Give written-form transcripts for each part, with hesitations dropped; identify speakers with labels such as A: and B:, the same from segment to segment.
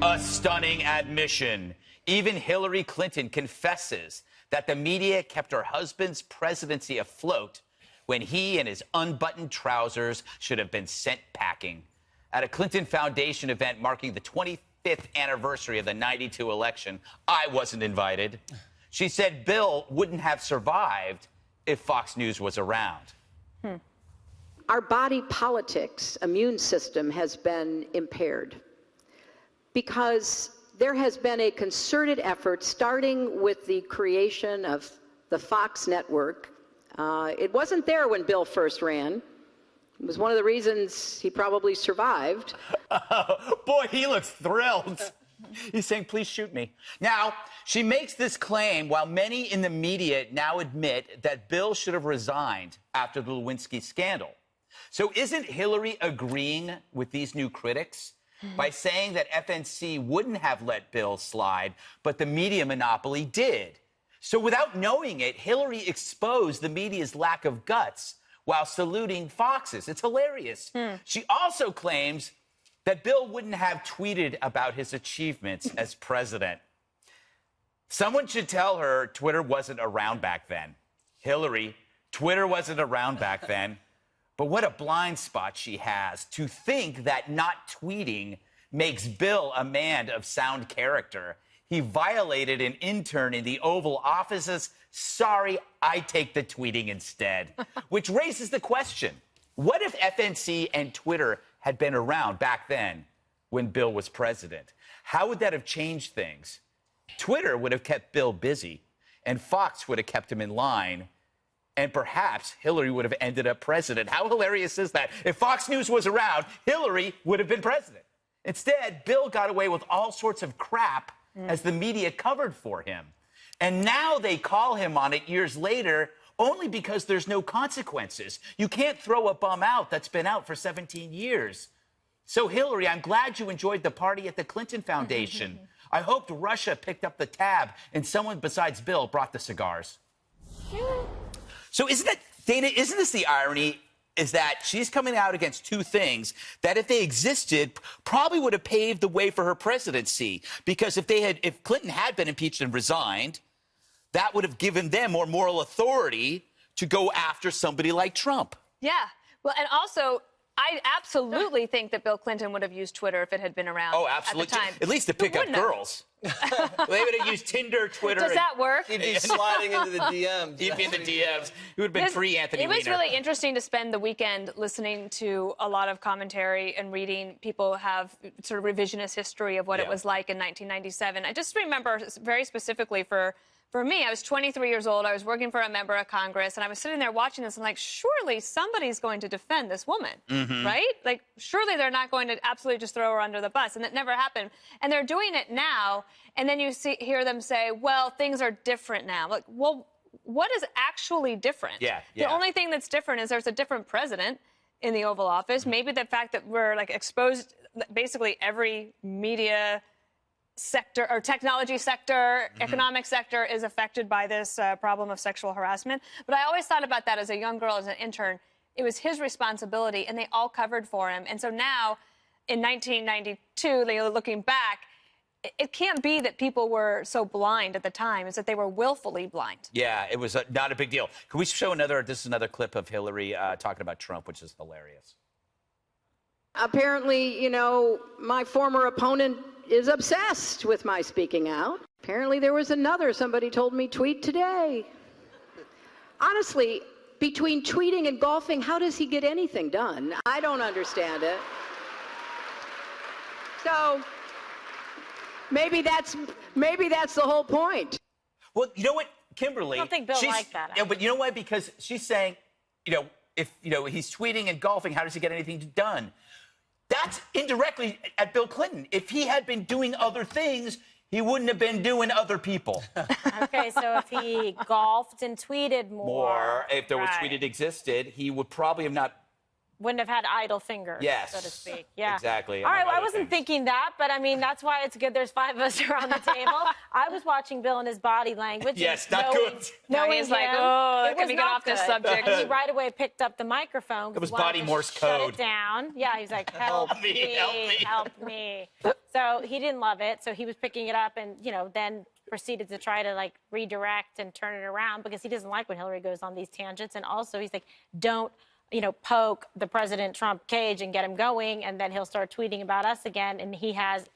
A: A stunning admission. Even Hillary Clinton confesses that the media kept her husband's presidency afloat when he and his unbuttoned trousers should have been sent packing. At a Clinton Foundation event marking the 25th anniversary of the '92 election, I wasn't invited. She said Bill wouldn't have survived if Fox News was around.
B: Our body politics immune system has been impaired because there has been a concerted effort starting with the creation of the Fox network. It wasn't there when Bill first ran. It was one of the reasons he probably survived.
A: Boy, he looks thrilled. He's saying, please shoot me. Now, she makes this claim while many in the media now admit that Bill should have resigned after the Lewinsky scandal. So isn't Hillary agreeing with these new critics by saying that FNC wouldn't have let Bill slide, but the media monopoly did? So without knowing it, Hillary exposed the media's lack of guts while saluting Fox's. It's hilarious. She also claims that Bill wouldn't have tweeted about his achievements as president. Someone should tell her Twitter wasn't around back then. Hillary, Twitter wasn't around back then. But what a blind spot she has to think that not tweeting makes Bill a man of sound character. He violated an intern in the Oval Office's "sorry, I take the tweeting instead," which raises the question, what if FNC and Twitter had been around back then when Bill was president? How would that have changed things? Twitter would have kept Bill busy, and Fox would have kept him in line, and perhaps Hillary would have ended up president. How hilarious is that? If Fox News was around, Hillary would have been president. Instead, Bill got away with all sorts of crap as the media covered for him. And now they call him on it years later only because there's no consequences. You can't throw a bum out that's been out for 17 years. So, Hillary, I'm glad you enjoyed the party at the Clinton Foundation. I hoped Russia picked up the tab and someone besides Bill brought the cigars. So isn't that, Dana, isn't this the irony, is that she's coming out against two things that if they existed probably would have paved the way for her presidency? Because if Clinton had been impeached and resigned, that would have given them more moral authority to go after somebody like Trump. Yeah.
C: Well, and also, I absolutely think that Bill Clinton would have used Twitter if it had been around.
A: Oh, absolutely.
C: At the time.
A: At least to pick up girls. They would have used Tinder, Twitter.
C: Does that work?
D: He'd be sliding into the DMs.
A: He'd be in the DMs. He would have been free Anthony Weiner.
C: It was really interesting to spend the weekend listening to a lot of commentary and reading people have sort of revisionist history of what it was like in 1997. I just remember very specifically for me, I was 23 years old. I was working for a member of Congress, and I was sitting there watching this, and like, surely somebody's going to defend this woman, right? Like, surely they're not going to absolutely just throw her under the bus, and that never happened. And they're doing it now, and then you hear them say, well, things are different now. Like, well, what is actually different? The only thing that's different is there's a different president in the Oval Office. Maybe the fact that we're, like, exposed, basically every media sector or technology sector, economic sector is affected by this problem of sexual harassment. But I always thought about that as a young girl, as an intern. It was his responsibility, and they all covered for him. And so now, in 1992, looking back, it can't be that people were so blind at the time. It's that they were willfully blind. Yeah,
A: it was not a big deal. Can we show this is another clip of Hillary talking about Trump, which is hilarious.
B: Apparently, you know, my former opponent is obsessed with my speaking out. Apparently there was somebody told me, tweet today. Honestly, between tweeting and golfing, how does he get anything done? I don't understand it. So maybe that's the whole point.
A: Well, you know what, Kimberly?
C: I don't think Bill liked that.
A: Yeah, but you know what? Because she's saying, if he's tweeting and golfing, how does he get anything done? That's indirectly at Bill Clinton. If he had been doing other things, he wouldn't have been doing other people.
E: Okay, so if he golfed and tweeted more.
A: If there was tweeted existed, he would probably have not
E: wouldn't have had idle fingers,
A: Yes.
E: so to speak. Yeah.
A: Exactly.
E: All right,
A: among
E: well, I
A: other
E: wasn't
A: things.
E: thinking that, but I mean, that's why it's good there's 5 of us around the table. I was watching Bill and his body language.
A: Yes,
E: and
A: not
E: knowing,
A: good.
C: No,
E: knowing
C: he's like,
E: him,
C: oh,
E: it
C: can
E: was
C: we get
E: not
C: off this
E: good.
C: subject?
E: And he right away picked up the microphone.
A: It was
E: 'cause he wanted
A: body
E: to
A: Morse
E: shut
A: code.
E: it down. Yeah, he's like, help
A: Help me,
E: me,
A: help me.
E: help me. So he didn't love it. So he was picking it up and, then proceeded to try to like redirect and turn it around because he doesn't like when Hillary goes on these tangents. And also he's like, don't, poke the President Trump cage and get him going. And then he'll start tweeting about us again. And he has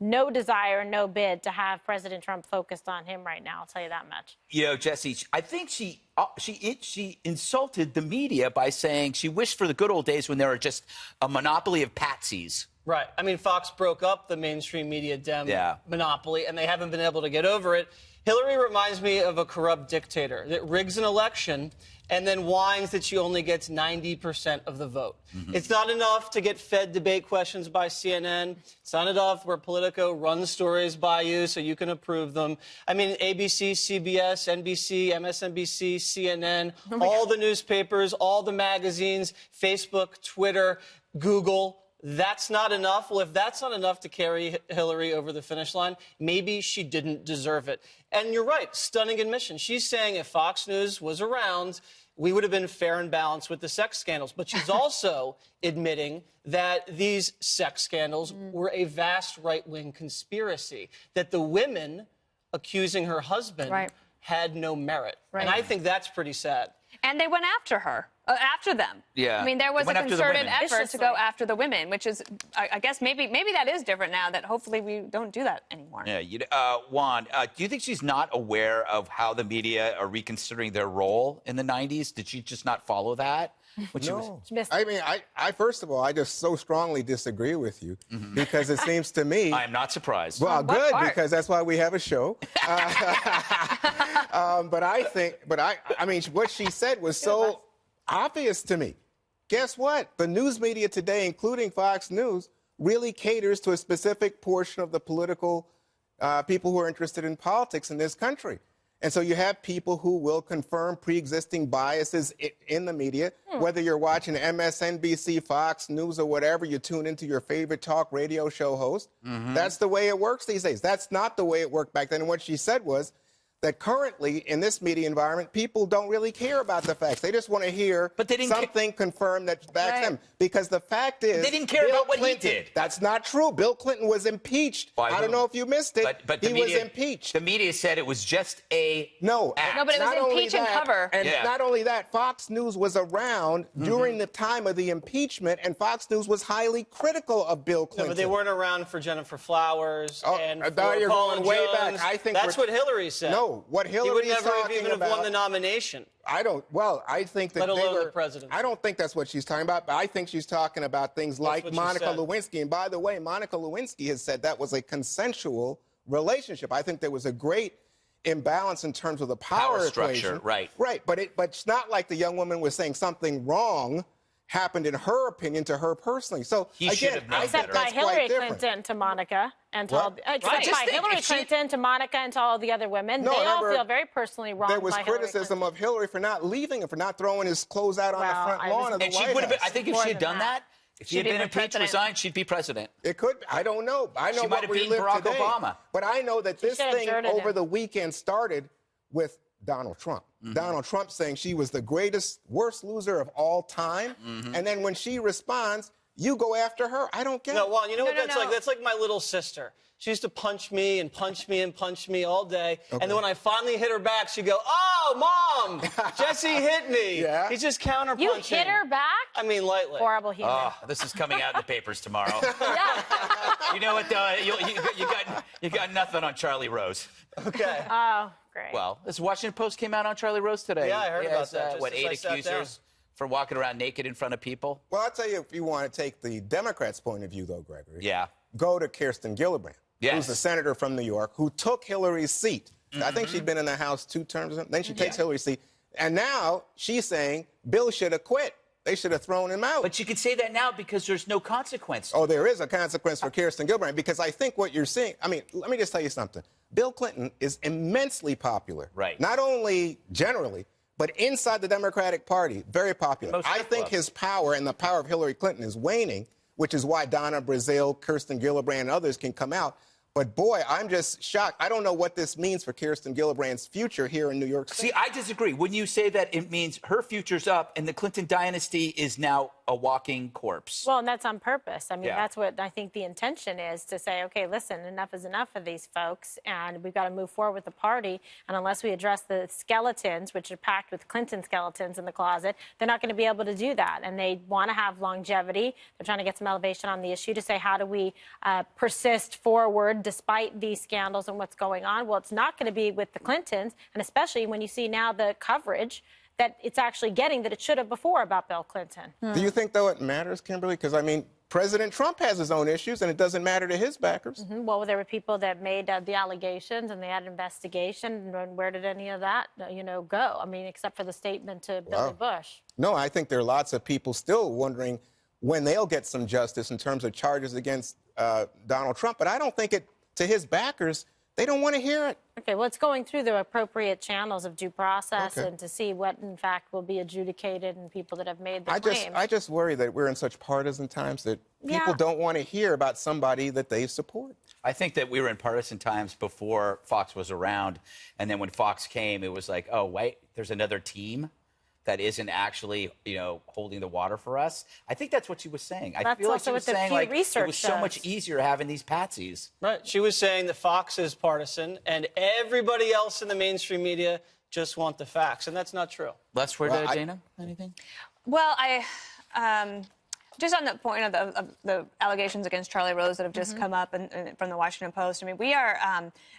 E: no desire, no bid to have President Trump focused on him right now. I'll tell you that much.
A: Jesse, I think she insulted the media by saying she wished for the good old days when there were just a monopoly of patsies.
D: Right. I mean, Fox broke up the mainstream media Dem monopoly, and they haven't been able to get over it. Hillary reminds me of a corrupt dictator that rigs an election and then whines that she only gets 90% of the vote. It's not enough to get fed debate questions by CNN. It's not enough where Politico runs stories by you so you can approve them. I mean, ABC, CBS, NBC, MSNBC, CNN, all the newspapers, all the magazines, Facebook, Twitter, Google. That's not enough. Well, if that's not enough to carry Hillary over the finish line, maybe she didn't deserve it. And you're right, stunning admission. She's saying if Fox News was around, we would have been fair and balanced with the sex scandals. But she's also admitting that these sex scandals were a vast right-wing conspiracy, that the women accusing her husband had no merit. And I think that's pretty sad.
C: And they went after her, after them.
A: Yeah.
C: I mean, there was a
A: Went after the
C: concerted
A: women.
C: effort to go after the women, which is, I guess, maybe that is different now. That hopefully we don't do that anymore.
A: Yeah. Juan, do you think she's not aware of how the media are reconsidering their role in the 90s? Did she just not follow that?
F: No. I mean, I first of all, I just so strongly disagree with you because it seems to me.
A: I am not surprised.
F: Well, good,
C: part?
F: because that's why we have a show. But I mean, what she said was so obvious to me. Guess what? The news media today, including Fox News, really caters to a specific portion of the political people who are interested in politics in this country. And so you have people who will confirm pre-existing biases in the media, whether you're watching MSNBC, Fox News, or whatever, you tune into your favorite talk radio show host. That's the way it works these days. That's not the way it worked back then. And what she said was that currently, in this media environment, people don't really care about the facts. They just want to hear something confirmed that backs them. Because the fact is,
A: they didn't care about what he did.
F: That's not true. Bill Clinton was impeached. I don't know if you missed it,
A: but
F: he was impeached.
A: The media said it was just a act.
C: No, but it was impeach and cover.
F: And not only that, Fox News was around during the time of the impeachment, and Fox News was highly critical of Bill Clinton.
D: No, but they weren't around for Jennifer Flowers and for
F: you're
D: Paula
F: going way
D: Jones.
F: back. I think
D: that's what Hillary said.
F: No, what Hillary is talking about.
D: He would never even have won the nomination.
F: I think that
D: let alone the presidency.
F: I don't think that's what she's talking about, but I think she's talking about things like Monica Lewinsky. And by the way, Monica Lewinsky has said that was a consensual relationship. I think there was a great imbalance in terms of the power
A: structure,
F: equation.
A: right.
F: Right, but it's not like the young woman was saying something wrong happened in her opinion to her personally. So again, I think
E: except by
F: that's
E: Hillary
F: quite different.
E: Clinton to Monica and to all, except by Hillary Clinton to Monica and to all the other women.
F: No,
E: they all feel very personally wronged.
F: There was
E: by
F: criticism of Hillary for not leaving and for not throwing his clothes out on the front lawn of the White House.
A: I think if she had done that, if she had been impeached, resigned, she'd be president.
F: It could. I don't know. I know
A: she might have beaten Barack Obama.
F: But I know that this thing over the weekend started with Donald Trump. Donald Trump saying she was the worst loser of all time. And then when she responds, you go after her. I don't get it.
D: No, Juan, you know what that's like? That's like my little sister. She used to punch me and punch me and punch me all day. Okay. And then when I finally hit her back, she'd go, oh, Mom, Jesse hit me.
F: Yeah.
D: He's just counterpunching.
E: You hit her back?
D: I mean, lightly.
E: Horrible human.
A: Oh, this is coming out in the papers tomorrow. You know what, you got nothing on Charlie Rose.
D: Okay.
E: Oh, great.
A: Well, this Washington Post came out on Charlie Rose today.
D: Yeah, I heard about that.
A: What, 8 accusers for walking around naked in front of people?
F: Well, I'll tell you, if you want to take the Democrats' point of view, though, Gregory.
A: Yeah.
F: Go to Kirsten Gillibrand, who's the senator from New York, who took Hillary's seat. I think she'd been in the House 2 terms. Then she takes Hillary's seat. And now she's saying Bill should have quit. They should have thrown him out.
A: But you could say that now because there's no consequence.
F: Oh, there is a consequence for Kirsten Gillibrand because I think what you're seeing, I mean, let me just tell you something. Bill Clinton is immensely popular.
A: Right.
F: Not only generally, But inside the Democratic Party, very popular. I think his power and the power of Hillary Clinton is waning, which is why Donna Brazile, Kirsten Gillibrand, and others can come out. But boy, I'm just shocked. I don't know what this means for Kirsten Gillibrand's future here in New York State.
A: See, I disagree. When you say that, it means her future's up and the Clinton dynasty is now a walking corpse.
E: Well, and that's on purpose. I mean, that's what I think the intention is, to say, okay, listen, enough is enough of these folks, and we've got to move forward with the party. And unless we address the skeletons, which are packed with Clinton skeletons in the closet, they're not going to be able to do that. And they want to have longevity. They're trying to get some elevation on the issue to say, how do we persist forward despite these scandals and what's going on? Well, it's not going to be with the Clintons, and especially when you see now the coverage that it's actually getting that it should have before about Bill Clinton.
F: Do you think, though, it matters, Kimberly? Because, I mean, President Trump has his own issues, and it doesn't matter to his backers.
E: Well, there were people that made the allegations, and they had an investigation, and where did any of that, go? I mean, except for the statement to Billy Bush.
F: No, I think there are lots of people still wondering when they'll get some justice in terms of charges against Donald Trump. But I don't think it, to his backers, they don't want to hear it.
E: Okay, well, it's going through the appropriate channels of due process and to see what, in fact, will be adjudicated and people that have made the claims.
F: I just worry that we're in such partisan times that people don't want to hear about somebody that they support.
A: I think that we were in partisan times before Fox was around. And then when Fox came, it was like, oh, wait, there's another team that isn't actually, holding the water for us. I think that's what she was saying. I feel like she was saying, like, it was so much easier having these patsies.
D: Right. She was saying that Fox is partisan and everybody else in the mainstream media just want the facts, and that's not true.
A: Last word, Dana? Anything?
C: Well, just on the point of the allegations against Charlie Rose that have just come up from the Washington Post, I mean, we are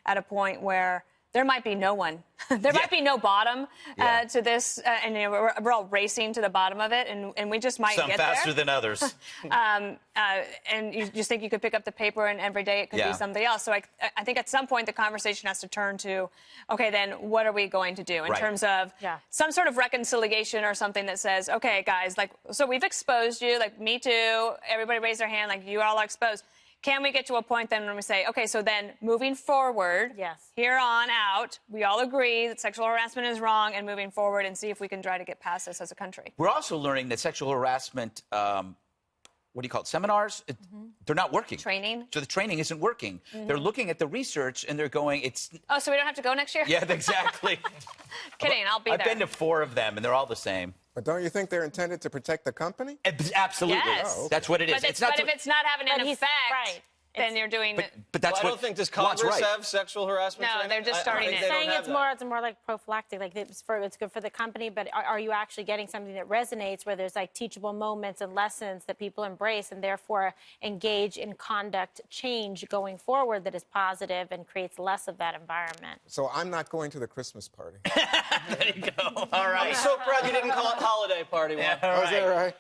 C: at a point where there might be no one. There might be no bottom to this, and we're all racing to the bottom of it, and we just might
A: Some
C: get
A: faster
C: there.
A: than others.
C: And you just think you could pick up the paper, and every day it could be something else. So I think at some point the conversation has to turn to, okay, then what are we going to do in terms of some sort of reconciliation or something that says, okay, guys, like, so we've exposed you, like, me too, everybody raise their hand, like, you all are exposed. Can we get to a point then when we say, okay, so then moving forward, here on out, we all agree that sexual harassment is wrong, and moving forward and see if we can try to get past this as a country.
A: We're also learning that sexual harassment, what do you call it, seminars, they're not working.
C: Training.
A: So the training isn't working. They're looking at the research and they're going, it's...
C: Oh, so we don't have to go next year?
A: Yeah, exactly.
C: Kidding, I'll be there.
A: I've been to 4 of them and they're all the same.
F: But don't you think they're intended to protect the company?
A: Absolutely.
C: Yes.
A: Oh, okay. That's what it is.
C: But if it's not having an effect, then you're doing it.
A: But that's
D: I don't think, does Congress have sexual harassment
C: No,
D: training?
C: they're just starting it.
E: Saying it's more like prophylactic, like it's good for the company, but are you actually getting something that resonates, where there's like teachable moments and lessons that people embrace and therefore engage in conduct change going forward that is positive and creates less of that environment?
F: So I'm not going to the Christmas party.
A: There you go. All right.
D: I'm so proud you didn't call it holiday party.
A: Yeah,
F: Oh, is that right?